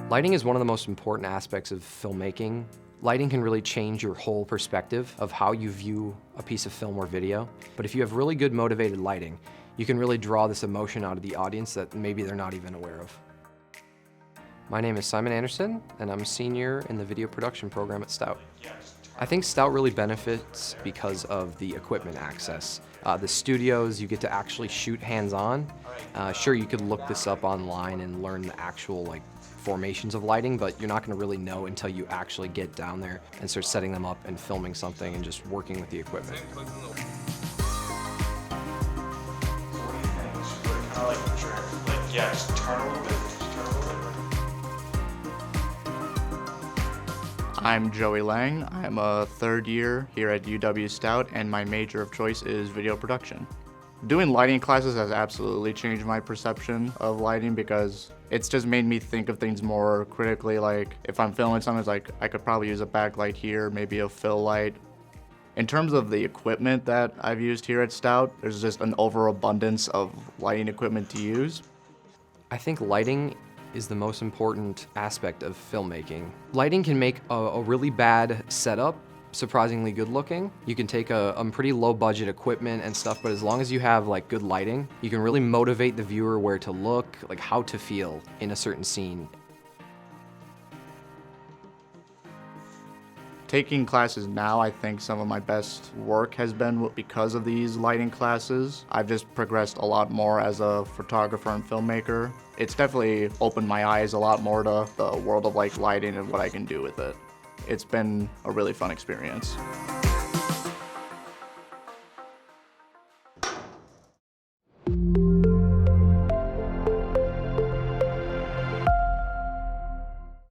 Lighting is one of the most important aspects of filmmaking. Lighting can really change your whole perspective of how you view a piece of film or video. But if you have really good motivated lighting, you can really draw this emotion out of the audience that maybe they're not even aware of. My name is Simon Anderson, and I'm a senior in the video production program at Stout. I think Stout really benefits because of the equipment access. The studios, you get to actually shoot hands-on. Sure, you could look this up online and learn the actual formations of lighting, but you're not going to really know until you actually get down there and start setting them up and filming something and just working with the equipment. Yeah, just turn a little bit. I'm Joey Lang. I'm a third year here at UW-Stout, and my major of choice is video production. Doing lighting classes has absolutely changed my perception of lighting because it's just made me think of things more critically. Like if I'm filming something, it's like I could probably use a backlight here, maybe a fill light. In terms of the equipment that I've used here at Stout, there's just an overabundance of lighting equipment to use. I think lighting is the most important aspect of filmmaking. Lighting can make a really bad setup surprisingly good looking. You can take a pretty low budget equipment and stuff, but as long as you have good lighting, you can really motivate the viewer where to look, how to feel in a certain scene. Taking classes now, I think some of my best work has been because of these lighting classes. I've just progressed a lot more as a photographer and filmmaker. It's definitely opened my eyes a lot more to the world of lighting and what I can do with it. It's been a really fun experience.